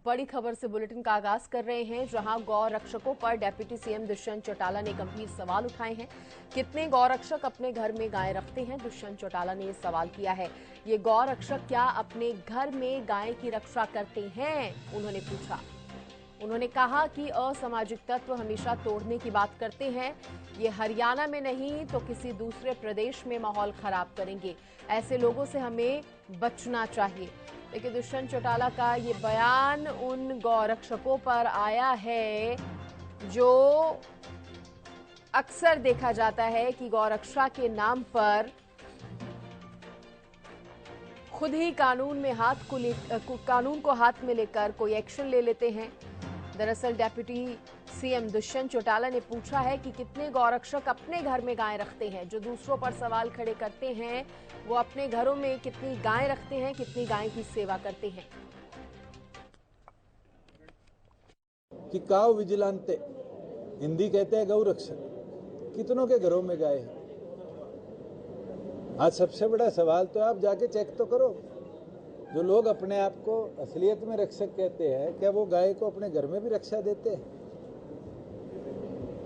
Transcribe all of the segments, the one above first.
बड़ी खबर से बुलेटिन का आगाज कर रहे हैं, जहां गौ रक्षकों पर डिप्टी सीएम दुष्यंत चौटाला ने गंभीर सवाल उठाए हैं। कितने गौ रक्षक अपने घर में गाय रखते हैं? दुष्यंत चौटाला ने यह सवाल किया है। ये गौ रक्षक क्या अपने घर में गाय की रक्षा करते हैं? उन्होंने पूछा। उन्होंने कहा कि असामाजिक तत्व हमेशा तोड़ने की बात करते हैं। ये हरियाणा में नहीं तो किसी दूसरे प्रदेश में माहौल खराब करेंगे। ऐसे लोगों से हमें बचना चाहिए। लेकिन दुष्यंत चौटाला का ये बयान उन गौरक्षकों पर आया है जो अक्सर देखा जाता है कि गौरक्षा के नाम पर खुद ही कानून को हाथ में लेकर कोई एक्शन ले लेते हैं। दरअसल डिप्टी सीएम दुष्यंत चौटाला ने पूछा है कि कितने गौरक्षक अपने घर में गाय रखते हैं। जो दूसरों पर सवाल खड़े करते हैं वो अपने घरों में कितनी गाय रखते हैं, कितनी गाय की सेवा करते हैं। कि काव विजिलांते, हिंदी कहते हैं गौ रक्षक, कितनों के घरों में गाय है? आज सबसे बड़ा सवाल तो आप जाके चेक तो करो। जो लोग अपने आप को असलियत में रक्षक कहते हैं, क्या वो गाय को अपने घर में भी रक्षा देते हैं?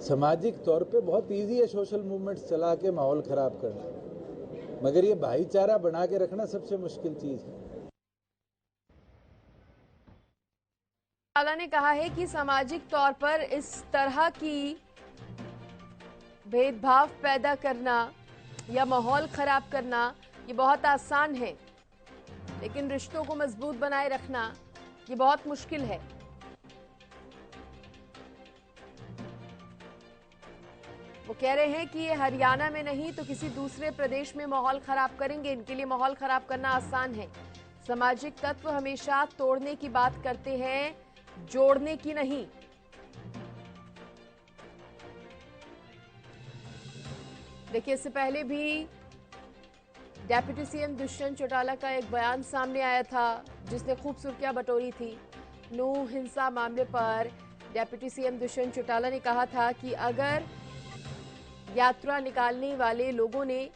सामाजिक तौर पे बहुत इजी है सोशल मूवमेंट चला के माहौल खराब करना, मगर ये भाईचारा बना के रखना सबसे मुश्किल चीज है। चौटाला ने कहा है कि सामाजिक तौर पर इस तरह की भेदभाव पैदा करना या माहौल खराब करना ये बहुत आसान है, लेकिन रिश्तों को मजबूत बनाए रखना ये बहुत मुश्किल है। वो कह रहे हैं कि ये हरियाणा में नहीं तो किसी दूसरे प्रदेश में माहौल खराब करेंगे। इनके लिए माहौल खराब करना आसान है। सामाजिक तत्व हमेशा तोड़ने की बात करते हैं, जोड़ने की नहीं। देखिए, इससे पहले भी डिप्टी सीएम दुष्यंत चौटाला का एक बयान सामने आया था जिसने खूब सुर्खियां बटोरी थी। नू हिंसा मामले पर डिप्टी सीएम दुष्यंत चौटाला ने कहा था कि अगर यात्रा निकालने वाले लोगों ने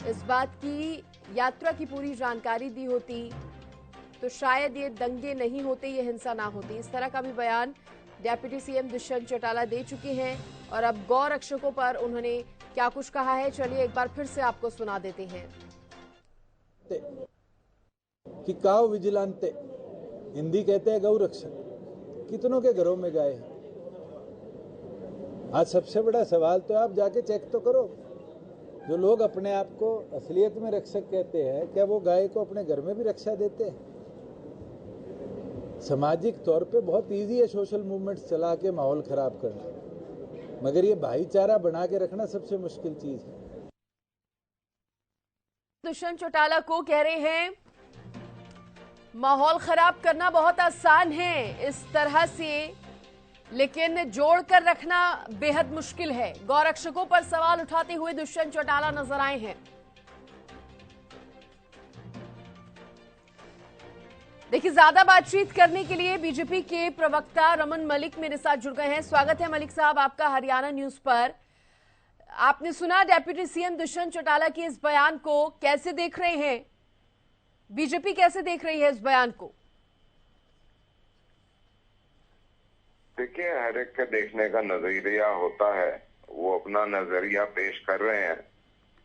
इस बात की यात्रा की पूरी जानकारी दी होती तो शायद ये दंगे नहीं होते, ये हिंसा ना होती। इस तरह का भी बयान डिप्टी सीएम दुष्यंत चौटाला दे चुके हैं। और अब गौ रक्षकों पर उन्होंने क्या कुछ कहा है, चलिए एक बार फिर से आपको सुना देते हैं। कि काव विजिलांते, हिंदी कहते हैं गौ रक्षक, कितनों के घरों में गाय है? आज सबसे बड़ा सवाल तो आप जाके चेक तो करो। जो लोग अपने आप को असलियत में रक्षक कहते हैं, क्या वो गाय को अपने घर में भी रक्षा देते हैं? सामाजिक तौर पे बहुत इजी है सोशल मूवमेंट चला के माहौल खराब करना, मगर ये भाईचारा बना के रखना सबसे मुश्किल चीज है। दुष्यंत चौटाला को कह रहे हैं माहौल खराब करना बहुत आसान है इस तरह से, लेकिन जोड़कर रखना बेहद मुश्किल है। गौरक्षकों पर सवाल उठाते हुए दुष्यंत चौटाला नजर आए हैं। देखिए, ज्यादा बातचीत करने के लिए बीजेपी के प्रवक्ता रमन मलिक मेरे साथ जुड़ गए हैं। स्वागत है मलिक साहब आपका हरियाणा न्यूज पर। आपने सुना डिप्टी सीएम दुष्यंत चौटाला के इस बयान को, कैसे देख रहे हैं? बीजेपी कैसे देख रही है इस बयान को? देखिए, हर एक का देखने का नजरिया होता है। वो अपना नजरिया पेश कर रहे हैं,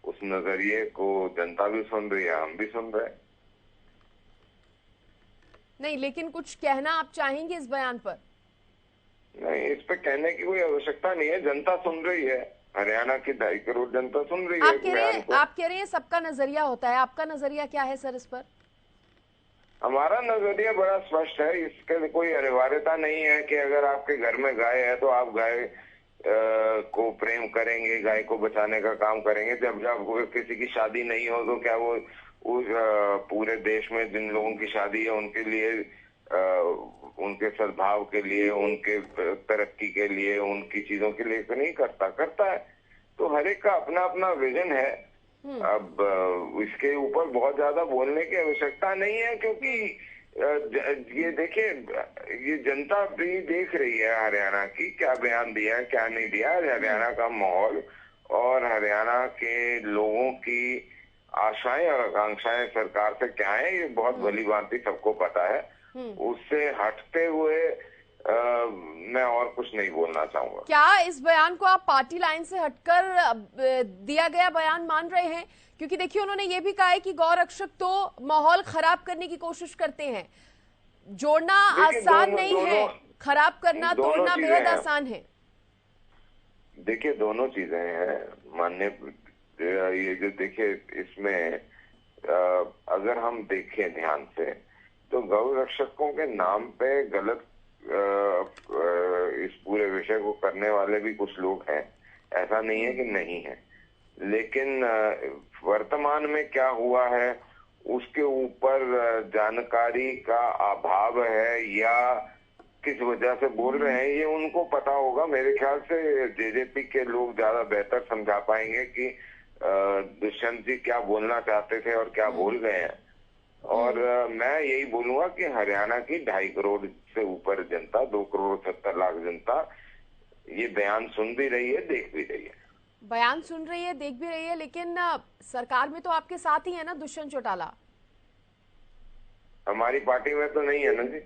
उस नजरिए को जनता भी सुन रही है, हम भी सुन रहे हैं। नहीं, लेकिन कुछ कहना आप चाहेंगे इस बयान पर? नहीं, इस पे कहने की कोई आवश्यकता नहीं है। जनता सुन रही है, हरियाणा की 2.5 करोड़ जनता सुन रही है। आप कह रहे हैं सबका नजरिया होता है, आपका नजरिया क्या है सर इस पर? हमारा नजरिया बड़ा स्पष्ट है। इसके कोई अनिवार्यता नहीं है कि अगर आपके घर में गाय है तो आप गाय को प्रेम करेंगे, गाय को बचाने का काम करेंगे। जब किसी की शादी नहीं हो तो क्या वो उस पूरे देश में जिन लोगों की शादी है उनके लिए, उनके सद्भाव के लिए, उनके तरक्की के लिए, उनकी चीजों के लिए तो नहीं करता है। तो हर एक का अपना अपना विजन है। अब इसके ऊपर बहुत ज्यादा बोलने की आवश्यकता नहीं है, क्योंकि ये देखिए, ये जनता भी देख रही है हरियाणा की, क्या बयान दिया है क्या नहीं दिया। हरियाणा का माहौल और हरियाणा के लोगों की आशाएं और आकांक्षाएं सरकार से क्या है, ये बहुत भली भांति सबको पता है। उससे हटते हुए मैं और कुछ नहीं बोलना चाहूंगा। क्या इस बयान को आप पार्टी लाइन से हटकर दिया गया बयान मान रहे हैं? क्योंकि देखिए उन्होंने ये भी कहा है कि गौ रक्षक तो माहौल खराब करने की कोशिश करते हैं। जोड़ना आसान नहीं है, खराब करना तोड़ना बेहद आसान है। देखिए दोनों चीजें हैं मानने, ये जो देखिए इसमें अगर हम देखें ध्यान से तो गौ रक्षकों के नाम पे गलत इस पूरे विषय को करने वाले भी कुछ लोग हैं, ऐसा नहीं है कि नहीं है, लेकिन वर्तमान में क्या हुआ है उसके ऊपर जानकारी का अभाव है या किस वजह से बोल रहे हैं ये उनको पता होगा। मेरे ख्याल से जेजेपी के लोग ज्यादा बेहतर समझा पाएंगे कि दुष्यंत जी क्या बोलना चाहते थे और क्या बोल गए हैं। और मैं यही बोलूंगा कि हरियाणा की 2.5 करोड़ से ऊपर जनता, 2 करोड़ 70 लाख जनता ये बयान सुन भी रही है, देख भी रही है। बयान सुन रही है, देख भी रही है, लेकिन सरकार में तो आपके साथ ही है ना दुष्यंत चौटाला? हमारी पार्टी में तो नहीं है ना जी।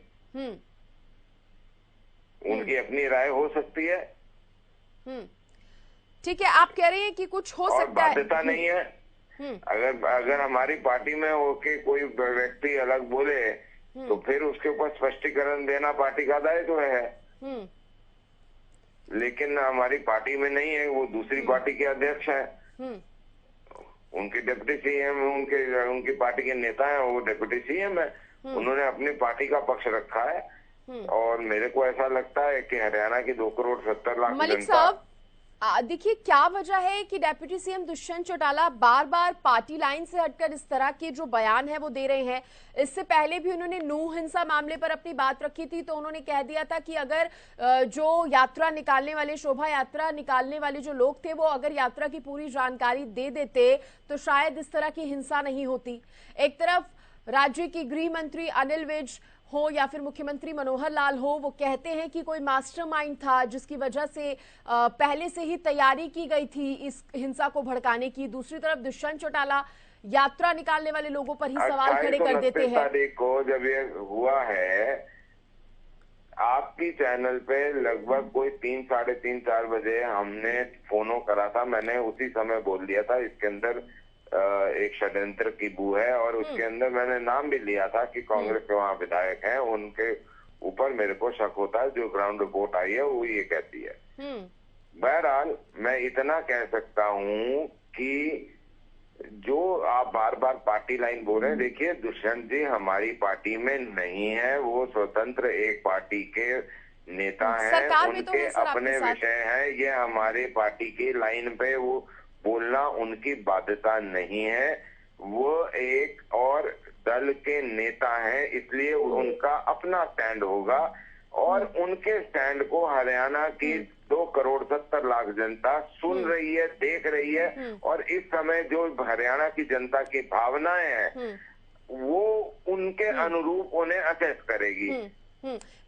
उनकी अपनी राय हो सकती है। ठीक है, आप कह रहे हैं कि कुछ हो सकता है, बाध्यता नहीं है। अगर हमारी पार्टी में होके कोई व्यक्ति अलग बोले तो फिर उसके ऊपर स्पष्टीकरण देना पार्टी का दायित्व है। लेकिन हमारी पार्टी में नहीं है, वो दूसरी पार्टी के अध्यक्ष हैं, उनके डिप्टी सीएम, उनकी पार्टी के नेता हैं, वो डिप्टी सीएम है, उन्होंने अपनी पार्टी का पक्ष रखा है। और मेरे को ऐसा लगता है कि हरियाणा की 2 करोड़ 70 लाख मलिक साहब देखिए क्या वजह है कि डेप्यूटी सीएम दुष्यंत चौटाला बार बार पार्टी लाइन से हटकर इस तरह के जो बयान है वो दे रहे हैं? इससे पहले भी उन्होंने नूह हिंसा मामले पर अपनी बात रखी थी, तो उन्होंने कह दिया था कि अगर जो यात्रा निकालने वाले, शोभा यात्रा निकालने वाले जो लोग थे वो अगर यात्रा की पूरी जानकारी दे देते तो शायद इस तरह की हिंसा नहीं होती। एक तरफ राज्य की गृह मंत्री अनिल विज हो या फिर मुख्यमंत्री मनोहर लाल हो, वो कहते हैं कि कोई मास्टरमाइंड था जिसकी वजह से पहले से ही तैयारी की गई थी इस हिंसा को भड़काने की। दूसरी तरफ दुष्यंत चौटाला यात्रा निकालने वाले लोगों पर ही सवाल खड़े कर देते हैं। तारीख को जब ये हुआ है आपकी चैनल पे लगभग कोई 3, साढ़े 3, 4 बजे हमने फोनो करा था। मैंने उसी समय बोल दिया था इसके अंदर एक षड्यंत्र की बू है, और उसके अंदर मैंने नाम भी लिया था कि कांग्रेस के वहाँ विधायक हैं, उनके ऊपर मेरे को शक होता है। जो ग्राउंड रिपोर्ट आई है वो ये कहती है। बहरहाल मैं इतना कह सकता हूँ कि जो आप बार बार पार्टी लाइन बोल रहे हैं, देखिए दुष्यंत जी हमारी पार्टी में नहीं है, वो स्वतंत्र एक पार्टी के नेता हैं, उनके अपने विषय हैं, ये हमारे पार्टी की लाइन पे वो बोलना उनकी बाध्यता नहीं है। वो एक और दल के नेता हैं, इसलिए उनका अपना स्टैंड होगा और उनके स्टैंड को हरियाणा की 2 करोड़ 70 लाख जनता सुन रही है, देख रही है। और इस समय जो हरियाणा की जनता की भावनाएं हैं वो उनके अनुरूप उन्हें असेस करेगी।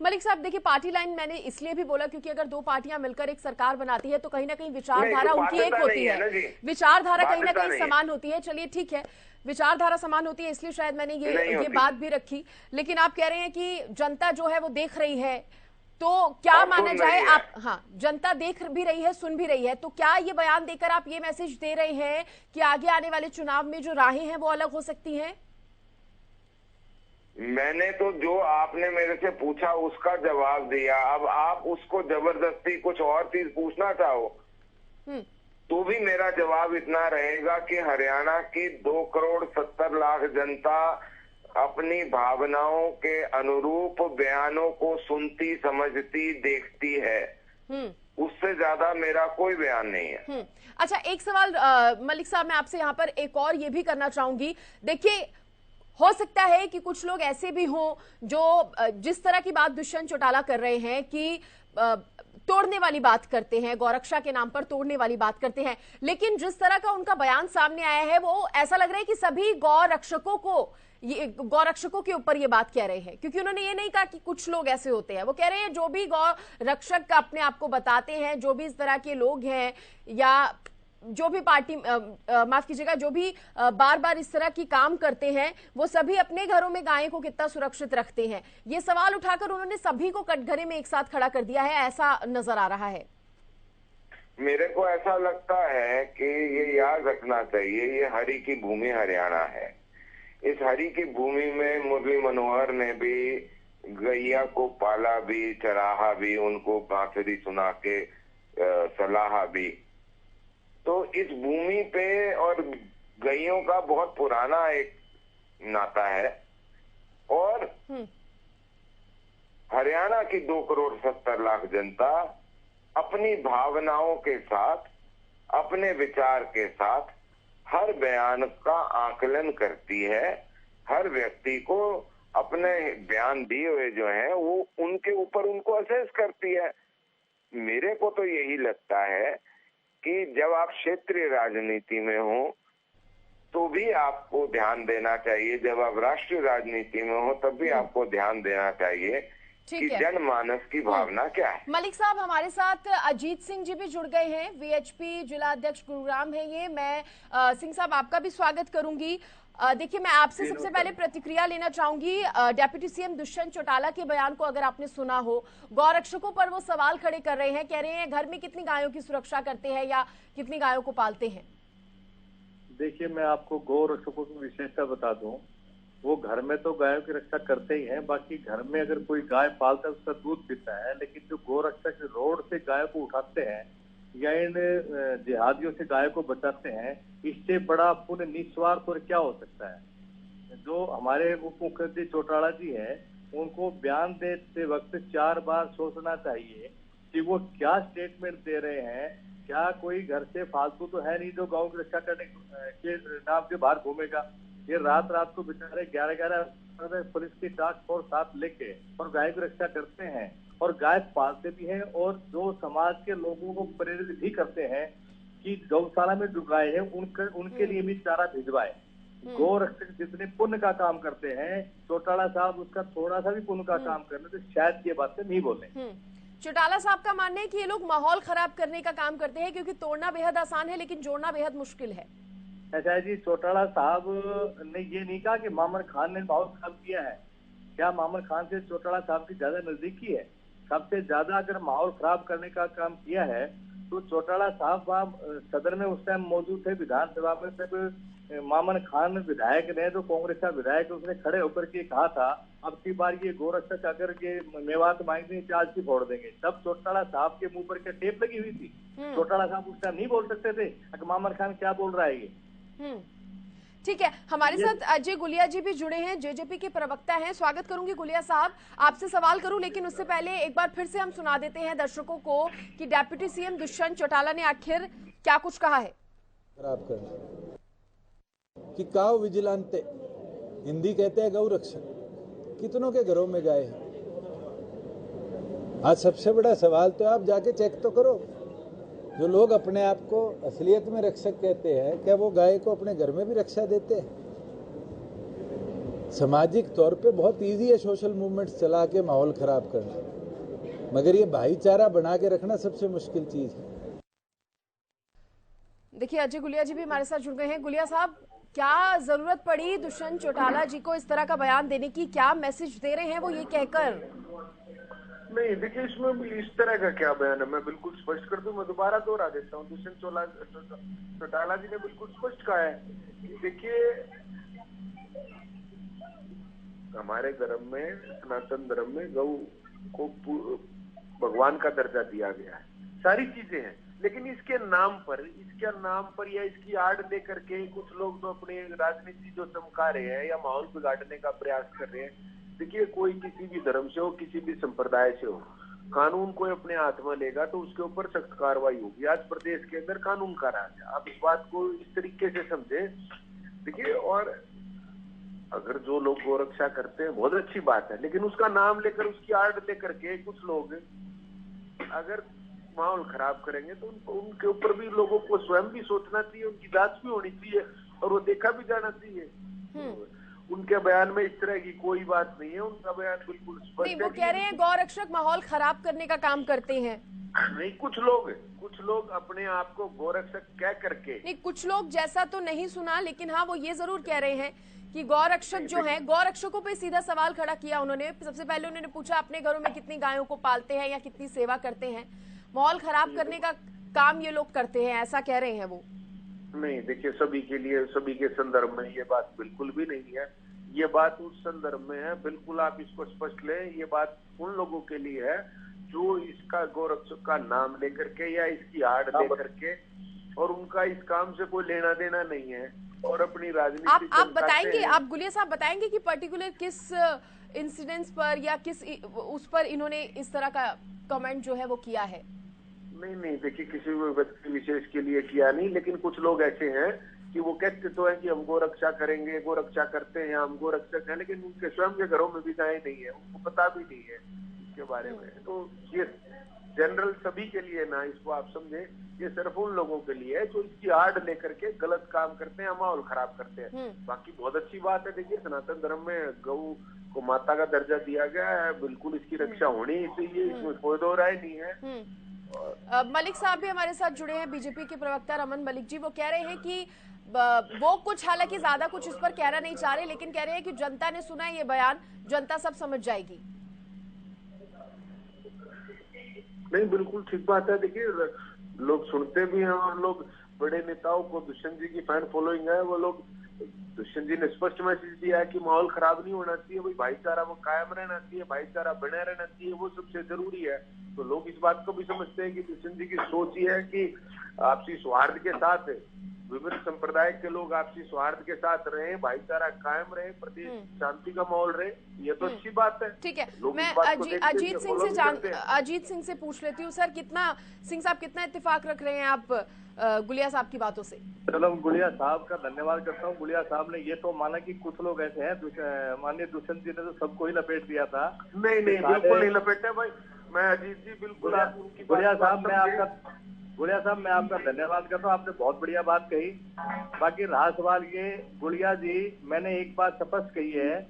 मलिक साहब देखिए, पार्टी लाइन मैंने इसलिए भी बोला क्योंकि अगर 2 पार्टियां मिलकर एक सरकार बनाती है तो कहीं ना कहीं विचारधारा उनकी एक होती है, विचारधारा कहीं ना कहीं समान होती है। चलिए ठीक है, विचारधारा समान होती है, इसलिए शायद मैंने ये बात भी रखी। लेकिन आप कह रहे हैं कि जनता जो है वो देख रही है, तो क्या माना जाए आप? हाँ, जनता देख भी रही है, सुन भी रही है, तो क्या ये बयान देकर आप ये मैसेज दे रहे हैं कि आगे आने वाले चुनाव में जो राहें हैं वो अलग हो सकती हैं? मैंने तो जो आपने मेरे से पूछा उसका जवाब दिया। अब आप उसको जबरदस्ती कुछ और चीज पूछना चाहो तो भी मेरा जवाब इतना रहेगा कि हरियाणा की 2 करोड़ 70 लाख जनता अपनी भावनाओं के अनुरूप बयानों को सुनती, समझती, देखती है। उससे ज्यादा मेरा कोई बयान नहीं है। अच्छा, एक सवाल मलिक साहब मैं आपसे यहाँ पर एक और ये भी करना चाहूंगी। देखिए, हो सकता है कि कुछ लोग ऐसे भी हों जो जिस तरह की बात दुष्यंत चौटाला कर रहे हैं कि तोड़ने वाली बात करते हैं, गौरक्षा के नाम पर तोड़ने वाली बात करते हैं, लेकिन जिस तरह का उनका बयान सामने आया है वो ऐसा लग रहा है कि सभी गौरक्षकों के ऊपर ये बात कह रहे हैं। क्योंकि उन्होंने ये नहीं कहा कि कुछ लोग ऐसे होते हैं, वो कह रहे हैं जो भी गौ रक्षक अपने आप को बताते हैं, जो भी इस तरह के लोग हैं या जो भी पार्टी माफ कीजिएगा, जो भी बार बार इस तरह की काम करते हैं, वो सभी अपने घरों में गाय को कितना सुरक्षित रखते हैं, ये सवाल उठाकर उन्होंने सभी को कटघरे में एक साथ खड़ा कर दिया है, ऐसा नजर आ रहा है। मेरे को ऐसा लगता है कि ये याद रखना चाहिए, ये हरि की भूमि हरियाणा है। इस हरि की भूमि में मुरली मनोहर ने भी गैया को पाला भी, चराहा भी, उनको बांसुरी सुना के सलाहा भी। तो इस भूमि पे और गैयों का बहुत पुराना एक नाता है। और हरियाणा की 2,70,00,000 जनता अपनी भावनाओं के साथ, अपने विचार के साथ हर बयान का आकलन करती है। हर व्यक्ति को अपने बयान दिए हुए जो हैं वो उनके ऊपर उनको असेस करती है। मेरे को तो यही लगता है कि जब आप क्षेत्रीय राजनीति में हो तो भी आपको ध्यान देना चाहिए, जब आप राष्ट्रीय राजनीति में हो तब भी आपको ध्यान देना चाहिए कि जनमानस की भावना क्या है। मलिक साहब, हमारे साथ अजीत सिंह जी भी जुड़ गए हैं, वीएचपी जिला अध्यक्ष गुरुग्राम है ये। मैं सिंह साहब आपका भी स्वागत करूंगी। देखिए, मैं आपसे सबसे पहले प्रतिक्रिया लेना चाहूंगी। डेप्यूटी सीएम दुष्यंत चौटाला के बयान को अगर आपने सुना हो, गौरक्षकों पर वो सवाल खड़े कर रहे हैं, कह रहे हैं घर में कितनी गायों की सुरक्षा करते हैं या कितनी गायों को पालते हैं। देखिए, मैं आपको गौरक्षकों की विशेषता बता दूं, वो घर में तो गायों की रक्षा करते ही हैं, बाकी घर में अगर कोई गाय पालता है उसका दूध पीता है, लेकिन जो गोरक्षक रोड से गाय को उठाते हैं या इन जिहादियों से गाय को बचाते हैं, इससे बड़ा पुण्य निस्वार्थ और क्या हो सकता है। जो हमारे उप मुख्यमंत्री चौटाला जी हैं, उनको बयान देते वक्त 4 बार सोचना चाहिए कि वो क्या स्टेटमेंट दे रहे हैं। क्या कोई घर से फालतू तो है नहीं जो गाँव की रक्षा करने के नाम के बाहर घूमेगा। ये रात रात को बेचारे 11-11 पुलिस की टास्क फोर्स साथ लेके और गाय की रक्षा करते हैं और गाय पालते भी हैं, और जो समाज के लोगों को प्रेरित भी करते हैं कि गौशाला में जो गाय है उनके लिए भी चारा भिजवाए। गौ रक्षक जितने पुण्य का काम करते हैं, चौटाला साहब उसका थोड़ा सा भी पुण्य का काम करने तो शायद ये बातें नहीं बोले। चौटाला साहब का मानना है कि ये लोग माहौल खराब करने का काम करते हैं, क्योंकि तोड़ना बेहद आसान है लेकिन जोड़ना बेहद मुश्किल है। ऐसा है जी, चौटाला साहब ने ये नहीं कहा कि मामर खान ने माहौल खराब किया है। क्या मामर खान से चौटाला साहब की ज्यादा नजदीकी है? सबसे ज्यादा अगर माहौल खराब करने का काम किया है तो चौटाला साहब वहाँ सदन में उस टाइम मौजूद थे, विधानसभा में, जब मामन खान विधायक ने, जो कांग्रेस का विधायक, उसने खड़े होकर के कहा था अब की बार ये गोरक्षक अगर ये मेवात मांगेंगे चार्ज की फोड़ देंगे। तब चौटाला साहब के मुंह पर क्या टेप लगी हुई थी? चौटाला साहब उस टाइम नहीं बोल सकते थे कि मामन खान क्या बोल रहा है ये। ठीक है, हमारे साथ अजय गुलिया जी भी जुड़े हैं, जेजेपी के प्रवक्ता हैं। स्वागत करूंगी गुलिया साहब, आपसे सवाल करूं लेकिन उससे पहले एक बार फिर से हम सुना देते हैं दर्शकों को कि डेप्यूटी सीएम दुष्यंत चौटाला ने आखिर क्या कुछ कहा है। खराब कर कि काव विजिलांते, हिंदी कहते हैं गौ रक्षक, कितनों के घरों में गाय है। आज सबसे बड़ा सवाल तो आप जाके चेक तो करो, जो लोग अपने आप को असलियत में रक्षक कहते हैं, क्या वो गाय को अपने घर में भी रक्षा देते हैं? सामाजिक तौर पे बहुत इजी है सोशल मूवमेंट्स चला के माहौल खराब करना, मगर ये भाईचारा बना के रखना सबसे मुश्किल चीज है। देखिए, अजय गुलिया जी भी हमारे साथ जुड़ गए हैं। गुलिया साहब, क्या जरूरत पड़ी दुष्यंत चौटाला जी को इस तरह का बयान देने की? क्या मैसेज दे रहे हैं वो ये कहकर? नहीं, देखिए, इसमें इस तरह का क्या बयान है, मैं बिल्कुल स्पष्ट कर दूं, मैं दोबारा दोहरा देता हूँ। दुष्यंत चौटाला जी ने बिल्कुल स्पष्ट कहा है कि देखिए, हमारे धर्म में, सनातन धर्म में, गौ को भगवान का दर्जा दिया गया है, सारी चीजें हैं, लेकिन इसके नाम पर या इसकी आड़ दे करके कुछ लोग तो अपनी राजनीति जो चमका रहे हैं या माहौल बिगाड़ने का प्रयास कर रहे हैं। देखिए, कोई किसी भी धर्म से हो, किसी भी संप्रदाय से हो, कानून कोई अपने हाथ में लेगा तो उसके ऊपर सख्त कार्रवाई होगी। आज प्रदेश के अंदर कानून का राज है, आप इस बात को इस तरीके से समझे। देखिए, और अगर जो लोग गोरक्षा करते हैं बहुत अच्छी बात है, लेकिन उसका नाम लेकर, उसकी आड़ लेकर के कुछ लोग अगर माहौल खराब करेंगे तो उनके ऊपर भी लोगों को स्वयं भी सोचना चाहिए, उनकी जांच भी होनी चाहिए और वो देखा भी जाना चाहिए। उनके बयान में इस तरह की कोई बात नहीं है, उनका बयान बिल्कुल स्पष्ट है। वो कह रहे हैं गौरक्षक माहौल खराब करने का काम करते हैं। नहीं, कुछ लोग अपने आप को गोरक्षक कह करके, नहीं, कुछ लोग जैसा तो नहीं सुना, लेकिन हाँ वो ये जरूर कह रहे हैं कि गौरक्षक जो है, गौरक्षकों पे सीधा सवाल खड़ा किया उन्होंने। सबसे पहले उन्होंने पूछा अपने घरों में कितनी गायों को पालते हैं या कितनी सेवा करते हैं। माहौल खराब करने का काम ये लोग करते हैं, ऐसा कह रहे हैं वो। नहीं देखिए, सभी के लिए, सभी के संदर्भ में ये बात बिल्कुल भी नहीं है। ये बात उस संदर्भ में है, बिल्कुल आप इसको स्पष्ट लें। ये बात उन लोगों के लिए है जो इसका गोरक्षक का नाम लेकर के या इसकी आड़ लेकर के, और उनका इस काम से कोई लेना देना नहीं है और अपनी राजनीति आप बताएंगे, आप गुलिया साहब बताएंगे कि पर्टिकुलर किस इंसिडेंट्स पर या किस उस पर इन्होंने इस तरह का कमेंट जो है वो किया है? नहीं देखिए, किसी व्यक्ति विशेष के लिए किया नहीं, लेकिन कुछ लोग ऐसे हैं कि वो कहते तो है कि हम गोरक्षा करेंगे, गोरक्षा करते हैं, हम गोरक्षक हैं, लेकिन उनके स्वयं के घरों में भी गाय नहीं है, उनको पता भी नहीं है इसके बारे में। तो ये जनरल सभी के लिए ना, इसको आप समझे, ये सिर्फ उन लोगों के लिए है जो इसकी आड़ लेकर के गलत काम करते हैं, माहौल खराब करते हैं। बाकी बहुत अच्छी बात है। देखिए, सनातन धर्म में गौ को माता का दर्जा दिया गया है, बिल्कुल इसकी रक्षा होनी चाहिए, इसमें कोई दो राय नहीं है। मलिक साहब भी हमारे साथ जुड़े हैं, बीजेपी के प्रवक्ता रमन मलिक जी। वो कह रहे हैं कि वो कुछ, हालांकि ज्यादा कुछ इस पर कहना नहीं चाह रहे, लेकिन कह रहे हैं कि जनता ने सुना है ये बयान, जनता सब समझ जाएगी। नहीं, बिल्कुल ठीक बात है। देखिए, लोग सुनते भी हैं और लोग, बड़े नेताओं को, दुष्यंत जी की फैन फॉलोइंग है, वो लोग, दुष्यंत जी ने स्पष्ट मैसेज दिया है कि माहौल खराब नहीं होना चाहिए, भाई भाईचारा वो कायम रहना चाहिए, भाईचारा बना रहना चाहिए, वो सबसे जरूरी है। तो लोग इस बात को भी समझते हैं कि दुष्यंत जी की सोच ये है कि आपसी सौहार्द के साथ विभिन्न संप्रदाय के लोग आपसी सौहार्द के साथ रहे, भाईचारा कायम रहे, प्रदेश शांति का माहौल रहे, ये तो अच्छी बात है। ठीक है, मैं अजीत सिंह से पूछ लेती हूँ। सर, कितना, सिंह साहब, कितना इत्तेफाक रख रहे हैं आप गुलिया साहब की बातों से? चलो, गुलिया साहब का धन्यवाद करता हूँ। गुलिया साहब ने ये तो माना कि कुछ लोग ऐसे हैं, माननीय दुष्यंत जी ने तो सबको ही लपेट दिया था। नहीं, बिल्कुल नहीं लपेटे भाई, मैं अजीत जी बिल्कुल उनकी। गुलिया साहब मैं आपका धन्यवाद करता हूँ, आपने बहुत बढ़िया बात कही। बाकी रहा सवाल ये, गुलिया जी, मैंने एक बात स्पष्ट कही है,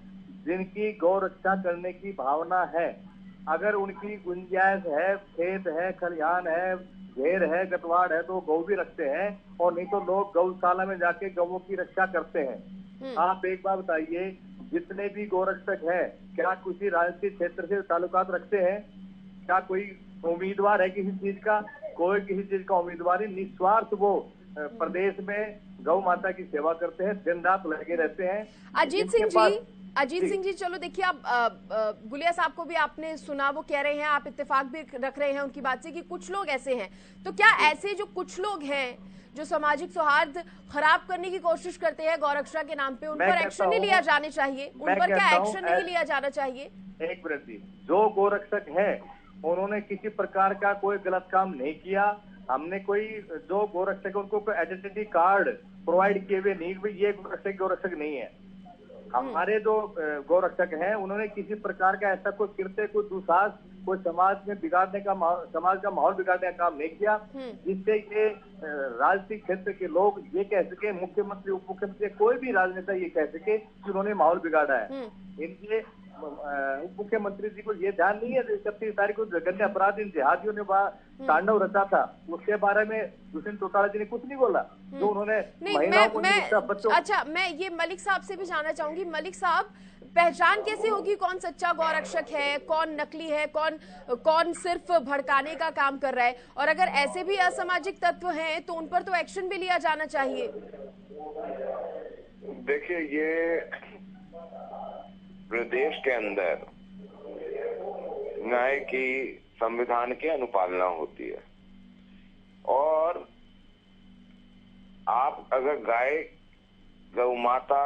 जिनकी गौ रक्षा करने की भावना है, अगर उनकी गुंजाइश है, खेत है, खलिहान है, घेर है, गतवाड़ है, तो गौ भी रखते हैं, और नहीं तो लोग गौशाला में जाके गौओं की रक्षा करते हैं। आप एक बात बताइए, जितने भी गौरक्षक हैं, क्या किसी राजनीतिक क्षेत्र से ताल्लुकात रखते हैं? क्या कोई उम्मीदवार है किसी चीज का? कोई किसी चीज का उम्मीदवार नहीं, निस्वार्थ वो प्रदेश में गौ माता की सेवा करते हैं, दिन रात लगे रहते हैं। अजीत सिंह जी, चलो देखिए, आप गुलिया साहब को भी आपने सुना, वो कह रहे हैं, आप इत्तेफाक भी रख रहे हैं उनकी बात से कि कुछ लोग ऐसे हैं। तो क्या ऐसे जो कुछ लोग हैं जो सामाजिक सौहार्द खराब करने की कोशिश करते हैं गौरक्षा के नाम पे, उन पर एक्शन नहीं लिया जाने चाहिए? उन पर क्या एक्शन नहीं लिया जाना चाहिए? एक मिनट जी, जो गौरक्षक है उन्होंने किसी प्रकार का कोई गलत काम नहीं किया। हमने कोई, जो गौरक्षक उनको कोई आइडेंटिटी कार्ड प्रोवाइड किए हुए नहीं, ये गौरक्षक नहीं है। हमारे जो गौरक्षक हैं, उन्होंने किसी प्रकार का ऐसा कोई कृत्य, कोई दुस्साहस, कोई समाज में बिगाड़ने का, समाज का माहौल बिगाड़ने का काम नहीं किया, जिससे ये राजनीतिक क्षेत्र के लोग ये कह सके, मुख्यमंत्री, उप मुख्यमंत्री, कोई भी राजनेता ये कह सके कि उन्होंने माहौल बिगाड़ा है। इनके उप मुख्यमंत्री जी को ये ध्यान नहीं है 31 तारीख को जघन्य अपराध इन जिहादियों ने तांडव रचा था, उसके बारे में दुष्यंत चौटाला जी ने कुछ नहीं बोला, जो उन्होंने अच्छा, मैं ये मलिक साहब से भी जानना चाहूंगी। मलिक साहब, पहचान कैसे होगी कौन सच्चा गौरक्षक है, कौन नकली है, कौन सिर्फ भड़काने का काम कर रहा है? और अगर ऐसे भी असामाजिक तत्व हैं तो उन पर तो एक्शन भी लिया जाना चाहिए। देखिए, ये प्रदेश के अंदर न्याय की, संविधान की अनुपालना होती है, और आप अगर गाय, गौ माता,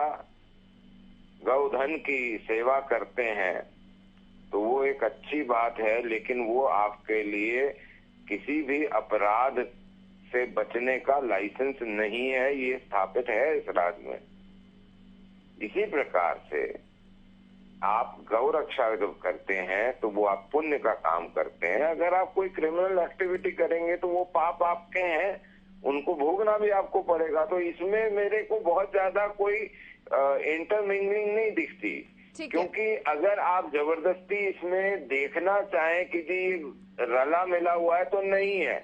गौधन की सेवा करते हैं तो वो एक अच्छी बात है, लेकिन वो आपके लिए किसी भी अपराध से बचने का लाइसेंस नहीं है, ये स्थापित है इस राज्य में। इसी प्रकार से आप गौ रक्षा जब करते हैं तो वो आप पुण्य का काम करते हैं। अगर आप कोई क्रिमिनल एक्टिविटी करेंगे तो वो पाप आपके हैं, उनको भोगना भी आपको पड़ेगा। तो इसमें मेरे को बहुत ज्यादा कोई इंटरमिंगलिंग नहीं दिखती। ठीक है। क्योंकि अगर आप जबरदस्ती इसमें देखना चाहें कि जी रला मिला हुआ है तो नहीं है,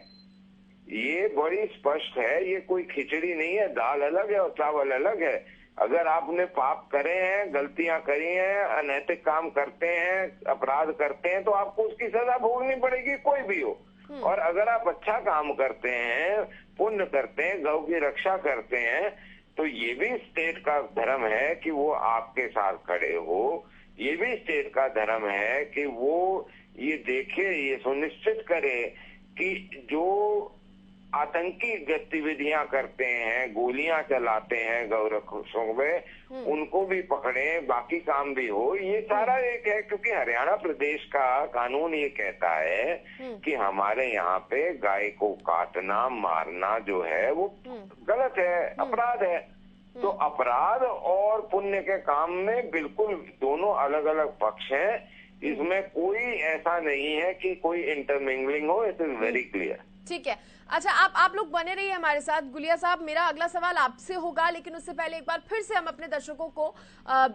ये बड़ी स्पष्ट है। ये कोई खिचड़ी नहीं है, दाल अलग है और चावल अलग है। अगर आपने पाप करे हैं, गलतियां करी हैं, अनैतिक काम करते हैं, अपराध करते हैं, तो आपको उसकी सजा भोगनी पड़ेगी, कोई भी हो। और अगर आप अच्छा काम करते हैं, पुण्य करते हैं, गौ की रक्षा करते हैं, तो ये भी स्टेट का धर्म है कि वो आपके साथ खड़े हो। ये भी स्टेट का धर्म है कि वो ये देखे, ये सुनिश्चित करे कि जो आतंकी गतिविधियां करते हैं, गोलियां चलाते हैं गौरक्षकों में, उनको भी पकड़े, बाकी काम भी हो। ये सारा एक है, क्योंकि हरियाणा प्रदेश का कानून ये कहता है कि हमारे यहाँ पे गाय को काटना, मारना जो है वो गलत है, अपराध है। तो अपराध और पुण्य के काम में बिल्कुल दोनों अलग अलग पक्ष हैं। इसमें कोई ऐसा नहीं है कि कोई इंटरमिंगलिंग हो। It is very clear. ठीक है। अच्छा, आप लोग बने रहिए हमारे साथ। गुलिया साहब, मेरा अगला सवाल आपसे होगा, लेकिन उससे पहले एक बार फिर से हम अपने दर्शकों को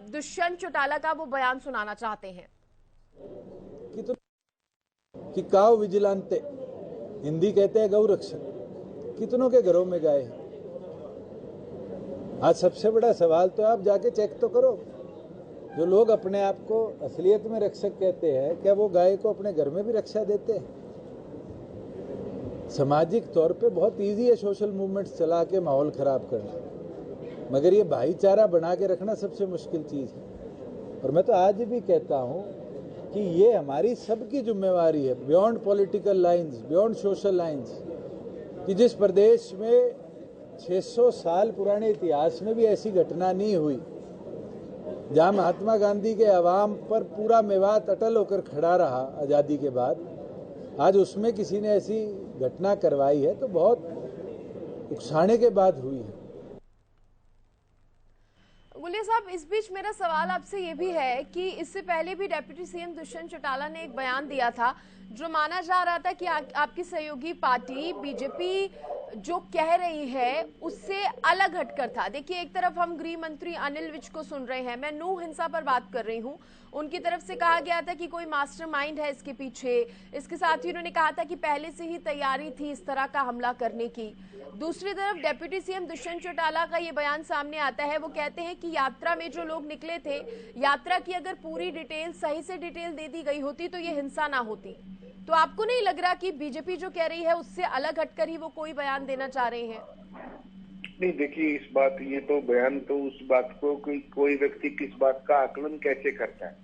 दुष्यंत चौटाला का वो बयान सुनाना चाहते हैं। कि काव विजिलांते, हिंदी कहते हैं गौ रक्षक, कितनों के घरों में गाय है? आज सबसे बड़ा सवाल तो आप जाके चेक तो करो। जो लोग अपने आप को असलियत में रक्षक कहते हैं, क्या वो गाय को अपने घर में भी रक्षा देते हैं? सामाजिक तौर पे बहुत इजी है सोशल मूवमेंट्स चला के माहौल खराब करना, मगर ये भाईचारा बना के रखना सबसे मुश्किल चीज है। और मैं तो आज भी कहता हूं कि ये हमारी सबकी जिम्मेवारी है, beyond political lines, beyond social lines, कि जिस प्रदेश में 600 साल पुराने इतिहास में भी ऐसी घटना नहीं हुई, जहां महात्मा गांधी के अवाम पर पूरा मेवात अटल होकर खड़ा रहा आजादी के बाद, आज उसमें किसी ने ऐसी घटना करवाई है तो बहुत उकसाने के बाद हुई है। गुलिया साहब, इस बीच मेरा सवाल आपसे ये भी है कि इससे पहले भी डिप्टी सीएम दुष्यंत चौटाला ने एक बयान दिया था, जो माना जा रहा था कि आपकी सहयोगी पार्टी बीजेपी जो कह रही है उससे अलग हटकर था। देखिए, एक तरफ हम गृह मंत्री अनिल विज को सुन रहे हैं, मैं नूह हिंसा पर बात कर रही हूँ, उनकी तरफ से कहा गया था कि कोई मास्टरमाइंड है इसके पीछे। इसके साथ ही उन्होंने कहा था कि पहले से ही तैयारी थी इस तरह का हमला करने की। दूसरी तरफ डिप्टी सीएम दुष्यंत चौटाला का ये बयान सामने आता है, वो कहते हैं कि यात्रा में जो लोग निकले थे, यात्रा की अगर पूरी डिटेल सही से डिटेल दे दी गई होती तो ये हिंसा ना होती। तो आपको नहीं लग रहा कि बीजेपी जो कह रही है उससे अलग हटकर ही वो कोई बयान देना चाह रहे हैं? नहीं, देखिए, इस बात, ये तो बयान तो उस बात को कोई व्यक्ति किस बात का आकलन कैसे करता है।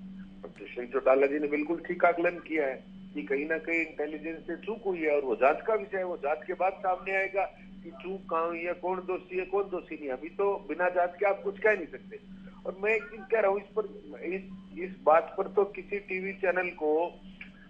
दुष्यंत चौटाला जी ने बिल्कुल ठीक आकलन किया है कि कहीं ना कहीं इंटेलिजेंस से चूक हुई है, और वो जांच का विषय है। वो जांच के बाद सामने आएगा कि चूक कहाँ हुई है, कौन दोषी है, कौन दोषी नहीं। अभी तो बिना जांच के आप कुछ कह नहीं सकते। और मैं एक चीज कह रहा हूँ इस पर, इस बात पर तो किसी टीवी चैनल को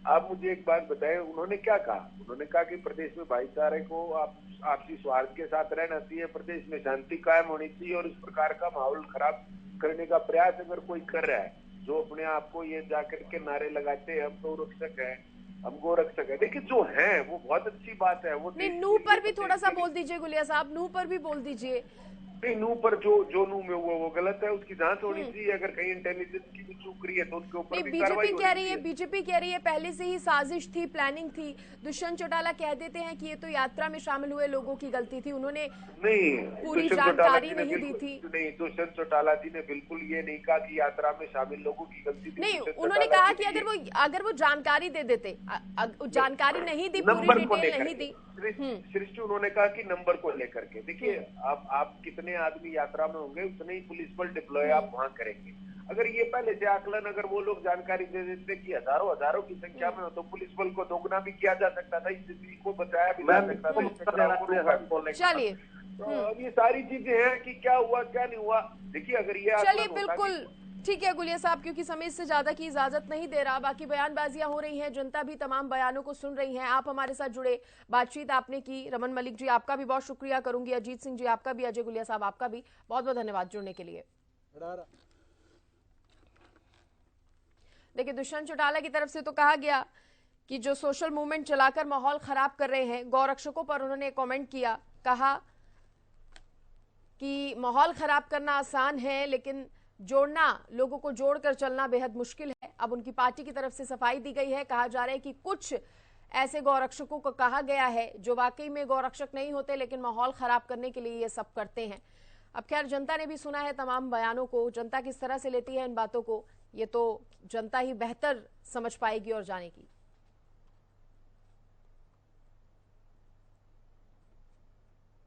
आप मुझे एक बात बताएं, उन्होंने क्या कहा? उन्होंने कहा कि प्रदेश में भाईचारे को आपसी स्वार्थ के साथ रहना चाहिए, प्रदेश में शांति कायम होनी चाहिए, और इस प्रकार का माहौल खराब करने का प्रयास अगर कोई कर रहा है, जो अपने आप को ये जाकर के नारे लगाते हैं हम गौ रक्षक हैं, हम गौ रक्षक है, देखिए जो है वो बहुत अच्छी बात है। वो नहीं, नूह पर भी थोड़ा सा बोल दीजिए गुलिया साहब, नूह पर भी बोल दीजिए। नहीं, नूह पर जो नूह में हुआ वो गलत है, उसकी जांच होनी चाहिए। अगर कहीं इंटेलिजेंस की भी चूक रही है तो उसके ऊपर बीजेपी कह रही है, बीजेपी कह रही है पहले से ही साजिश थी, प्लानिंग थी। दुष्यंत चौटाला कह देते हैं कि ये तो यात्रा में शामिल हुए लोगों की गलती थी, उन्होंने पूरी जानकारी नहीं दी थी। नहीं, दुष्यंत चौटाला जी ने बिल्कुल ये नहीं कहा कि यात्रा में शामिल लोगों की गलती थी। नहीं, उन्होंने कहा कि अगर वो जानकारी दे देते, जानकारी नहीं दी, पूरी डिटेल नहीं दी। सृष्टि, उन्होंने कहा कि नंबर को लेकर के, देखिए आप कितने आदमी यात्रा में होंगे उतने ही पुलिस बल डिप्लॉय आप वहां करेंगे। अगर ये पहले से आकलन, अगर वो लोग जानकारी दे देते कि हजारों की संख्या में हो, तो पुलिस बल को दोगुना भी किया जा सकता था, स्थिति को बचाया भी जा सकता था। चलिए, तो अब ये सारी चीजें हैं कि क्या हुआ क्या नहीं हुआ। देखिए, अगर ये चलिए बिल्कुल ठीक है गुलिया साहब, क्योंकि समय से ज्यादा की इजाजत नहीं दे रहा। बाकी बयानबाजियां हो रही हैं, जनता भी तमाम बयानों को सुन रही है। आप हमारे साथ जुड़े, बातचीत आपने की। रमन मलिक जी, आपका भी बहुत शुक्रिया करूंगी। अजीत सिंह जी, आपका भी। अजय गुलिया साहब, आपका भी बहुत बहुत धन्यवाद जुड़ने के लिए। देखिए, दुष्यंत चौटाला की तरफ से तो कहा गया कि जो सोशल मूवमेंट चलाकर माहौल खराब कर रहे हैं, गौरक्षकों पर उन्होंने कमेंट किया, कहा कि माहौल खराब करना आसान है, लेकिन जोड़ना, लोगों को जोड़कर चलना बेहद मुश्किल है। अब उनकी पार्टी की तरफ से सफाई दी गई है। कहा जा रहा है कि कुछ ऐसे गौरक्षकों को कहा गया है जो वाकई में गौरक्षक नहीं होते लेकिन माहौल खराब करने के लिए ये सब करते हैं। अब खैर जनता ने भी सुना है तमाम बयानों को, जनता किस तरह से लेती है इन बातों को, ये तो जनता ही बेहतर समझ पाएगी और जानेगी।